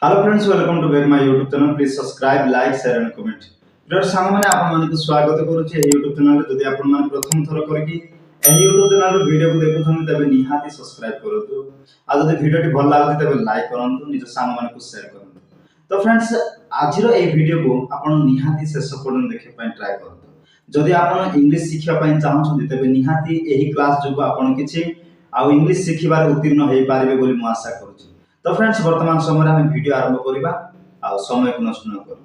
Hello friends, welcome to back my YouTube channel. Please subscribe, like, share and comment. प्रिय साथी माने आपन माने को स्वागत करूची ए YouTube चैनल रे। जदि आपन माने प्रथम थर करकी ए YouTube चैनल रो वीडियो को देखुथन तबे निहाती सब्सक्राइब करंतु। आ जदि वीडियो टी भल लागुची तबे लाइक करंतु, निज साथी माने को शेयर करंतु। तो फ्रेंड्स, आज रो ए वीडियो को आपन निहाती शेष पर्यंत देखे पय ट्राई करंतु। जदि आपन इंग्लिश शिखिया पय चाहछन तबे निहाती एही क्लास जो आपन किछि आ इंग्लिश शिखिबार उत्तीर्ण होई पारिबे बोली मु आशा करूची। तो फ्रेंड्स, वर्तमान समय आम वीडियो आरंभ करबा आ समय को नष्ट न कर।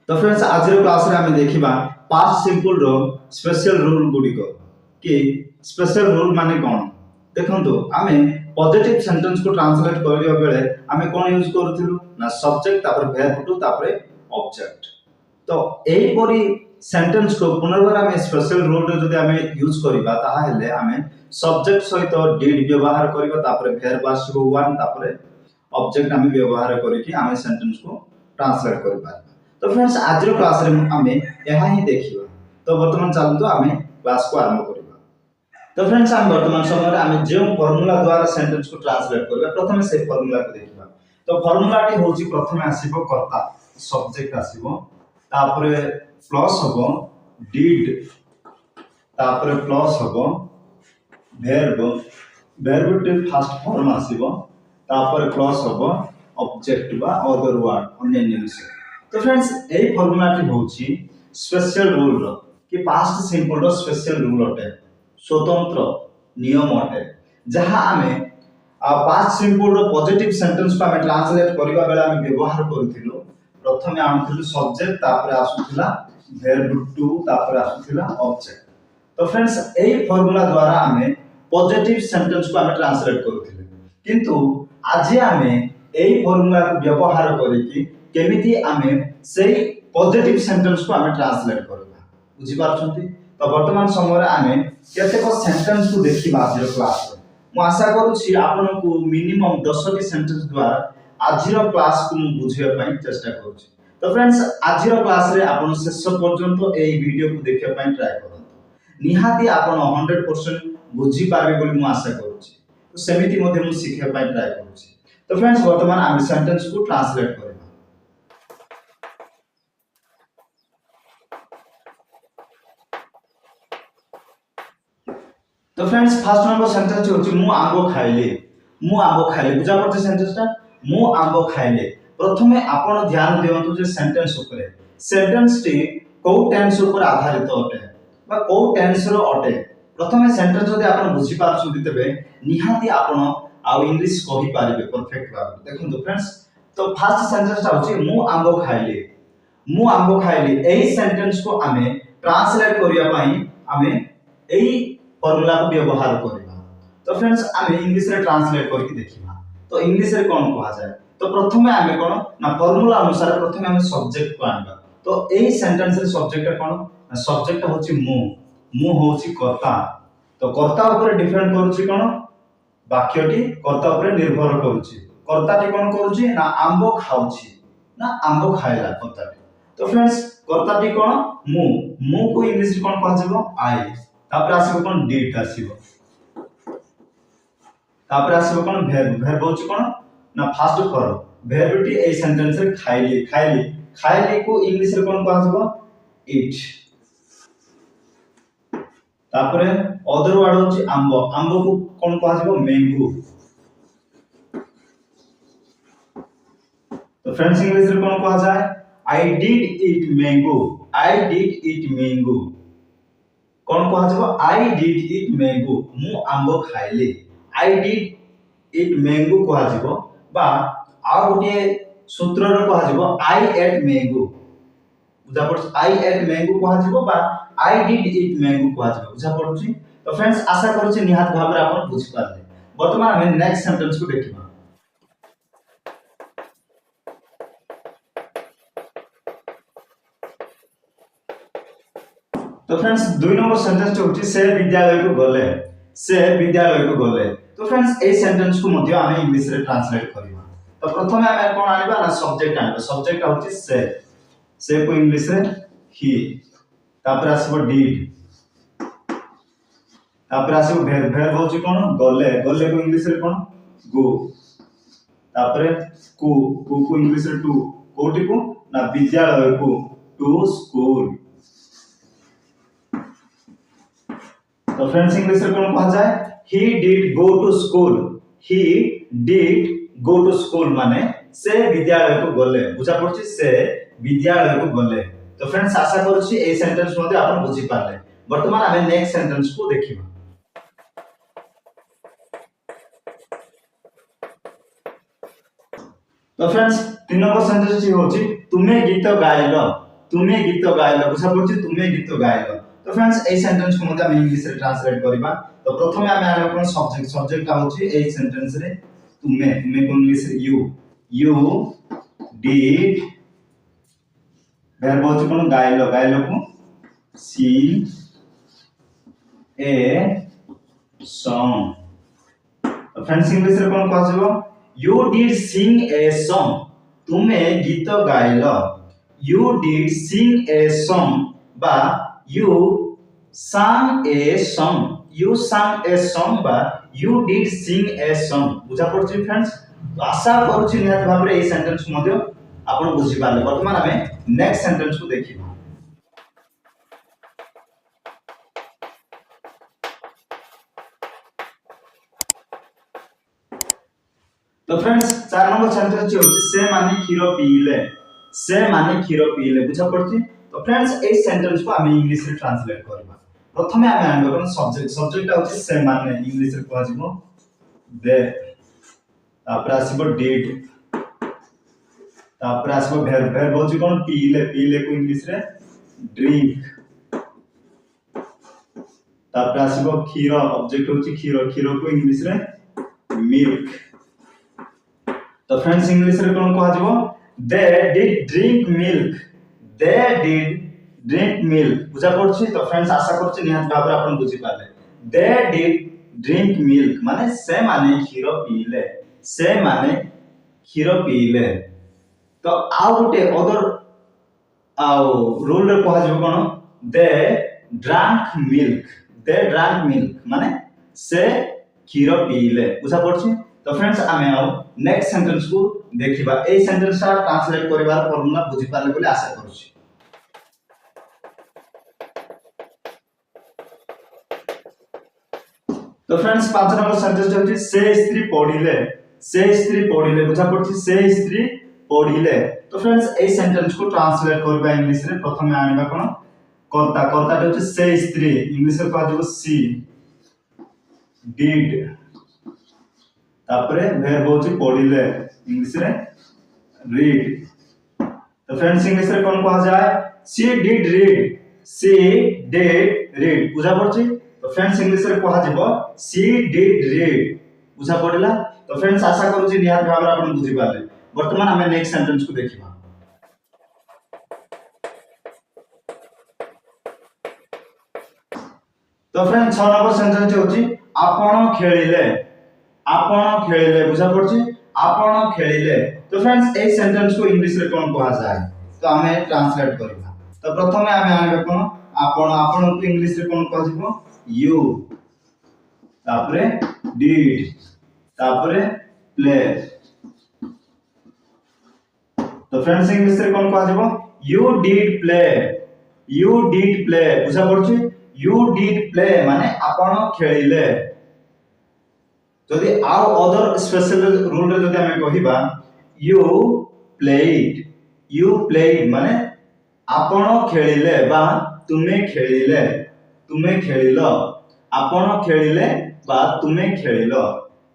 तो फ्रेंड्स, आज क्लास रे आम देखिबा पास्ट सिंपल रो स्पेशल रूल गुडी को कि स्पेशल रूल माने कोन। देखंतु आमे पॉजिटिव सेंटेंस को ट्रांसलेट करियो बेले आमे कोन यूज करथिलु ना सब्जेक्ट तापर वर्ब टू तापर ऑब्जेक्ट। तो एही परी सेंटेंस को पुनर्बार आमे स्पेशल रूल रे जदि आमे यूज करबा ताहा हेले आमे सब्जेक्ट सहित डिड व्यवहार करबा तापर वर्ब आसीबो वन तापर ऑब्जेक्ट आमे व्यवहार करिकि आमे सेंटेंस को ट्रांसलेट करि पारबा। तो फ्रेंड्स, आज रो क्लास रे आमे एहा ही देखिबा। तो वर्तमान चालू आमे क्लास को आरंभ करिबा। तो फ्रेंड्स, आम वर्तमान समय रे आमे जे फार्मूला द्वारा सेंटेंस को ट्रांसलेट करबा, प्रथमे से फार्मूला को देखिबा। तो फार्मूला टी होची प्रथमे आसीबो कर्ता, सब्जेक्ट आसीबो, तापरे प्लस हबो डिड, तापरे प्लस हबो वर्ब, वर्ब टी फर्स्ट फॉर्म आसीबो, तापर प्लस हबो ऑब्जेक्ट बा अदर वर्ड अन्य विषय। तो फ्रेंड्स, एई फार्मूला टी होची स्पेशल रूल रो कि पास्ट सिंपल रो स्पेशल रूल अटे, स्वतंत्र नियम अटे, जहां आमे पास्ट सिंपल रो पॉजिटिव सेंटेंस को आमे ट्रांसलेट करिबा बेला आमे व्यवहार करथिलु। प्रथमे आमथिलु सब्जेक्ट, तापर आसुथिला वर्ब टू, तापर आसुथिला ऑब्जेक्ट। तो फ्रेंड्स, एई फार्मूला द्वारा आमे पॉजिटिव सेंटेंस को आमे ट्रांसलेट करथिलु, किंतु आज आमे एई फार्मूला को व्यवहार करिकि केमिति आमे सेई पॉजिटिव सेंटेंस को आमे ट्रांसलेट करबा। बुझि पारछंती? तो वर्तमान समय रे आमे केतेक सेंटेंस को देखिबा आज क्लास रे। मु आशा करूछि आपनको मिनिमम 10 टी सेंटेंस द्वारा आज क्लास को मु बुझिया पय चेष्टा करूछि। तो फ्रेंड्स, आज क्लास रे आपन शेष पर्यंत एई वीडियो को देखिया पय ट्राई करंतु। निहाती आपन 100% बुझि पारबे बोली मु आशा करूछि। तो सेमिति मध्ये मु शिखिया पय ट्राई करूछि। तो फ्रेंड्स, वर्तमान आमे सेंटेंस को ट्रांसलेट करबा। तो फ्रेंड्स, फर्स्ट नंबर सेंटेंस होची मु आंबो खाइले। मु आंबो खाइले बुझा पड़ते सेंटेंस ता मु आंबो खाइले। प्रथमे आपण ध्यान दियंतु जे सेंटेंस ऊपर सेंटेंस टी को टेंस ऊपर आधारित अटे बा को टेंस रो अटे। प्रथमे सेंटेंस जदि आपण बुझी पारछुंती तबे निहाती आपण आ इंग्लिश कहि पारिबे परफेक्ट भाबे। देखंतु फ्रेंड्स, तो फर्स्ट सेंटेंस ता होची मु आंबो खाइले। मु आंबो खाइले एही सेंटेंस को आमे ट्रांसलेट करिया पई आमे एही फार्मूला को व्यवहार करिबा। तो फ्रेंड्स, आमे इंग्लिश रे ट्रांसलेट करके देखिबा। तो इंग्लिश रे कोन कहा जाय? तो प्रथमे आमे कोन ना फार्मूला अनुसार प्रथमे आमे सब्जेक्ट को आनबा। तो एही सेंटेंस रे सब्जेक्ट कोन ना सब्जेक्ट होची मु। मु होची कर्ता। तो कर्ता ऊपर डिपेंड करूची कोन वाक्यटी कर्ता ऊपर निर्भर करूची। कर्ताटी कोन करूची ना आंबो खाउची ना आंबो खाइला कर्ताटी। तो फ्रेंड्स, कर्ताटी कोन मु। मु को इंग्लिश रे कोन कहा जेबो? आई। तापर आसीबो कोन डिड आसीबो। तापर आसीबो कोन वर्ब। वर्ब होची कोन ना first form. Verb T a sentence रे खाइली। खाइली खाइली को इंग्लिश रे कोन कहा जेबो? ईट। तापर अदर वर्ड होची आंबो। आंबो को कोन कहा जेबो? मैंगो। तो फ्रेंड्स, इंग्लिश रे कोन कहा जाय? I did eat mango. I did eat mango कोन कहा जेबो? I did eat mango. मु आंबो खाइले। आई डिड ईट मैंगो कहा जेबो बा आ गोटे सूत्र रे कहा जेबो आई एट मैंगो। बुझा पड़छ? आई एट मैंगो कहा जेबो बा आई डिड ईट मैंगो कहा जेबो। बुझा पड़छ? तो फ्रेंड्स, आशा करूछि निहात भाव रे आपण बुझि पारले। वर्तमान हम नेक्स्ट सेंटेंस को देखिबा। तो फ्रेंड्स, 2 नंबर सेंटेंस होची से विद्यालय को गले। से विद्यालय को गले। तो फ्रेंड्स, ए सेंटेंस को मध्ये आमे इंग्लिश रे ट्रांसलेट करिबा। तो प्रथमे आमे कोन आनिबा ना सब्जेक्ट आनिबा। सब्जेक्ट होची से। से को इंग्लिश रे ही। तापर आसीबो डिड। तापर आसीबो वर्ब। वर्ब होची कोन? गले। गले को इंग्लिश रे कोन? गो। तापरे कु कु को इंग्लिश रे टू कोटी को ना विद्यालय को टू स्कूल। तो फ्रेंड्स इंग्लिश रे कोन कहा जाए he did go to school। he did go to school माने से विद्यालय को गले बुझा पड़छि से विद्यालय को गले। तो फ्रेंड्स आशा करूछि ए सेंटेंस मध्ये आपण बुझी पाले। वर्तमान आमे नेक्स्ट सेंटेंस को देखिबा। तो फ्रेंड्स 3 नंबर सेंटेंस ची होछि तुमे गीत गाइलो। तुमे गीत गाइलो बुझा पड़छि तुमे गीत गाइलो। तो फ्रेंड्स ए सेंटेंस को मध्ये आमे इंग्लिश रे ट्रांसलेट करबा। तो प्रथमे आमे आलो कोन सब्जेक्ट सब्जेक्ट होछि ए सेंटेंस रे तुमे तुमे को इंग्लिश रे यू डिड वर्ब होछि कोन गाइलो गाइलो को सिंग ए सॉन्ग। तो फ्रेंड्स इंग्लिश रे कोन कहजिबो you did sing a song. तुमे गीत गाइलो you did sing a song बा you sang a song। you sang a song बा you did sing a song बुझा पड़छि फ्रेंड्स। तो आशा करूछि निहात भाबरे ए सेंटेंस मध्ये आपण बुझि पाले। वर्तमान हमें नेक्स्ट सेंटेंस को देखिबा। तो फ्रेंड्स 4 नंबर सेंटेंस होछि से माने खीरो पीले। से माने खीरो पीले बुझा पड़छि। तो फ्रेंड्स ए सेंटेंस को हम इंग्लिश रे ट्रांसलेट करबा। प्रथमे हम आनबो कोन सब्जेक्ट सब्जेक्ट होछि से माने इंग्लिश रे कहै जिवो दे। तापर आसीबो डिड तापर आसीबो वर्ब वर्ब होछि कोन पीले पीले को इंग्लिश रे ड्रिंक। तापर आसीबो खीर ऑब्जेक्ट होछि खीर खीर को इंग्लिश रे मिल्क। तो फ्रेंड्स इंग्लिश रे कोन कहै जिवो they did drink milk. They did drink milk बुझा पड़छि। तो फ्रेंड्स आशा करछि निहात भाबरे आपण बुझि पाले। दे डिड ड्रिंक मिल्क माने से माने खीर पीले से माने खीर पीले। तो आ गोटे अदर रूल रे कहै जिवो कोन दे ड्रैंक मिल्क। दे ड्रैंक मिल्क माने से खीर पीले बुझा पड़छि। तो फ्रेंड्स आमे आउ नेक्स्ट सेंटेंस को देखिबा। ए सेंटेंस सा ट्रांसलेट करिवार फॉर्मूला बुझि पाले बोली आशा करूछि। तो फ्रेंड्स 5 नंबर सेंटेंस होछि से स्त्री पढिले बुझा पड़छि से स्त्री पढिले। तो फ्रेंड्स ए सेंटेंस को ट्रांसलेट करबा इंग्लिश रे प्रथमे आनिबा कोन कर्ता कर्ता होछि से स्त्री इंग्लिश रे कहजिबो सी डिड। तापरे वर्ब होछि पढिले इंग्लिश रे रीड। तो फ्रेंड्स इंग्लिश रे कोन कहा जाय सी डिड रीड बुझा पड़छि। तो फ्रेंड्स इंग्लिश रे कहा जिवो सी डिड रीड बुझा पड़िला। तो फ्रेंड्स आशा करू जे निहात भाबरे आपण बुझि पाले। वर्तमान हमें नेक्स्ट सेंटेंस को देखिबा। तो फ्रेंड्स 6 नंबर सेंटेंस होछि आपण खेलिले बुझा पड़छि आपण खेलिले। तो फ्रेंड्स ए सेंटेंस को इंग्लिश रे कोन कहा जाय तो हमें ट्रांसलेट करबा। तो प्रथमे हमें आनिबा कोन आपण को इंग्लिश रे कोन कह जिवो यू तापरे डिड तापरे प्ले। तो फ्रेंड्स इंग्लिश रे कोन कह जिवो यू डिड प्ले बुझा पड़छि यू डिड प्ले माने आपण खेलिले। जदि आउ अदर स्पेशल रूल रे जदि हमें कहिबा यू प्लेड माने आपण खेलिले बा तुमे खेलिलो आपण खेलिले बा तुमे खेलिलो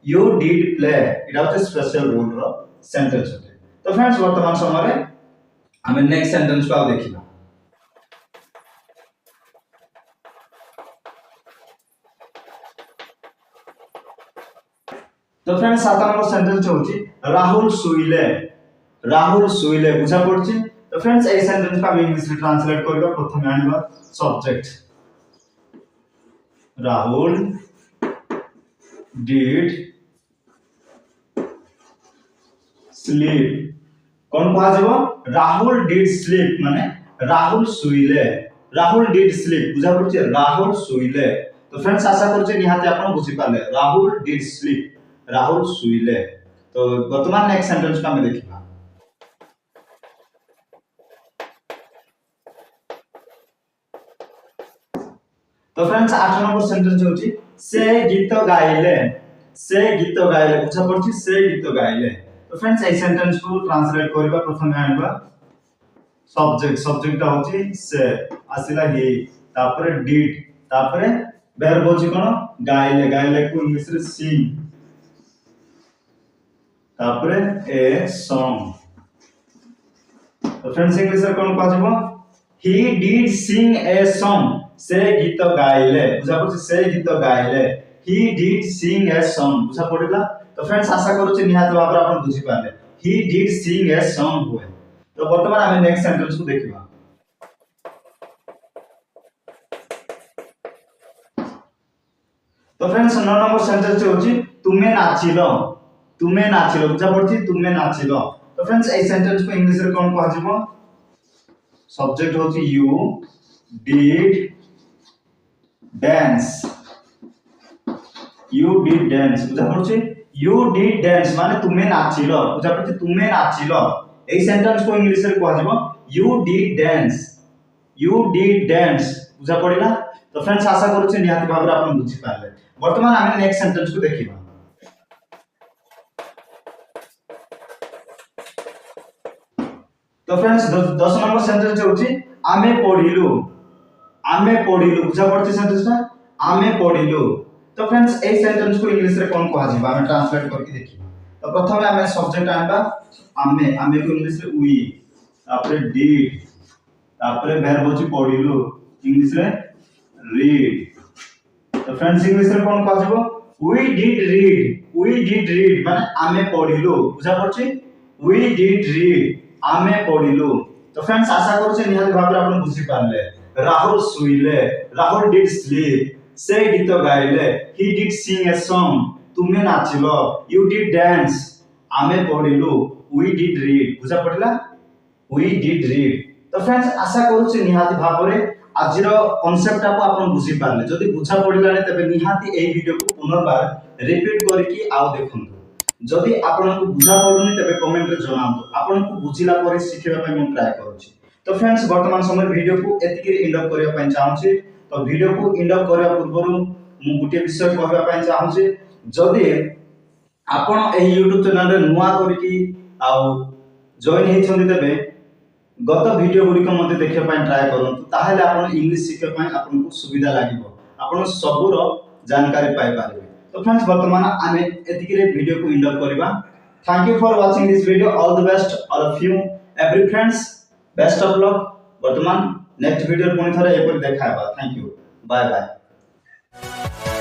यू डिड प्ले इटा होते स्पेशल रूल रो सेंटेंस होते। तो फ्रेंड्स वर्तमान समय रे हमें नेक्स्ट सेंटेंस को देखिबा। तो फ्रेंड्स 7 नंबर सेंटेंस होची राहुल सुइले बुझा पड़छि। तो फ्रेंड्स ए सेंटेंस का इंग्लिश रे ट्रांसलेट करबा। प्रथमे आनिबा सब्जेक्ट राहुल डिड स्लीप कोन कहा जेबो राहुल डिड स्लीप माने राहुल सुइले राहुल डिड स्लीप बुझा पड़छि राहुल सुइले। तो फ्रेंड्स आशा करछि निहाते आपण बुझि पाले राहुल डिड स्लीप राहुल सुइले। तो वर्तमान नेक्स्ट सेंटेंस को हम देखिबा। तो फ्रेंड्स 8 नंबर सेंटेंस होची से गीत गाइले। से गीत गाइले बुझा पड़छि से गीत गाइले। तो फ्रेंड्स ए सेंटेंस को ट्रांसलेट करबा प्रथम आनबा सब्जेक्ट होची से आसिला ही तापरे डिड तापरे वर्ब होची कोन गाइले। गाइले को इंग्लिश रे सिंग तापरे ए सॉन्ग। तो फ्रेंड्स इंग्लिश रे कोन कहजबो he did sing a song. से गीत गाइले बुझा पड़छि से गीत गाइले। He did sing a song बुझा पड़िला। तो फ्रेंड्स आशा करूछि निहात भाबरे आपण बुझि पाले he did sing a song हुए। तो वर्तमान हमें नेक्स्ट सेंटेंस को देखिबा। तो फ्रेंड्स 9 नंबर सेंटेंस होची तुमे नाचिलो। तुमे नाचिलो बुझा पड़छि तुमे नाचिलो। तो फ्रेंड्स ए सेंटेंस को इंग्लिश रे कोन कहजिबो सब्जेक्ट होची you did dance. You did dance बुझा पड़छि यू डिड डांस माने तुमे नाचिलो बुझा पड़छि तुमे नाचिलो। ए सेंटेंस को इंग्लिश रे कहजिबो you did dance. You did dance बुझा पड़िला। तो फ्रेंड्स आशा करूछि निहाती भाबरे आपण बुझि पाले। वर्तमान हम नेक्स्ट सेंटेंस को देखिबा। तो फ्रेंड्स 10 नंबर सेंटेंस होची आमे पढिलु। आमे पढिलु बुझा पड़छि सेंटेंस ना आमे पढिलु। तो फ्रेंड्स ए सेंटेंस को इंग्लिश रे कोन कहजिबा हम ट्रांसलेट करके देखिबा। तो प्रथमे हम सब्जेक्ट आनबा आमे। आमे को इंग्लिश रे वी तापरे डिड तापरे वर्ब होची पढिलु इंग्लिश रे रीड। तो फ्रेंड्स इंग्लिश रे कोन कहजिबो we did read. We did read माने आमे पढिलु बुझा पड़छि वी डिड रीड आमे पढिलु। तो फ्रेंड्स आशा करूछि निहात भाबरे आपण बुझि पारले। राहुल सुइले राहुल डिड स्लीप। से गीत गाइले he did sing a song. तुमे नाचिलो यू डिड डांस। आमे पढिलु वी डिड रीड बुझा पड़िला वी डिड रीड। तो फ्रेंड्स आशा करूछि निहाती भाबरे आजिर कांसेप्ट को आपण बुझि पारले। जदि बुझा पड़िलाने तबे निहाती ए वीडियो को पुनर्बार रिपीट करके आउ देखंतु। जदि आपण को बुझा पड़ुनी तबे कमेंट रे जणांतु। आपण को बुझिला परे सिखिबा पय म ट्राय करूछि। तो फ्रेंड्स वर्तमान समय वीडियो को एतिकी एंड अप करिया पय चाहूछि। तो वीडियो को एंड अप करिया पूर्वरु मु गुटे विषय कहबा पय चाहूछि। जदि आपण ए YouTube चैनल रे नुवा करिकि आउ जॉइन हेछन्ति तबे गत वीडियो गुडी को मते देखिया पय ट्राय करंतु। ताहेले आपण इंग्लिश सिखिया पय आपण को सुविधा लागिवो। आपण सबुर जानकारी पाई पारिबे। तो फ्रेंड्स वर्तमान आमे एतिकी रे वीडियो को एंड अप करिबा। Thank you for watching this video. All the best all of you every friends. Best of luck. वर्तमान नेक्स्ट वीडियो पुणी थरे एपर देखाबा। Thank you bye bye.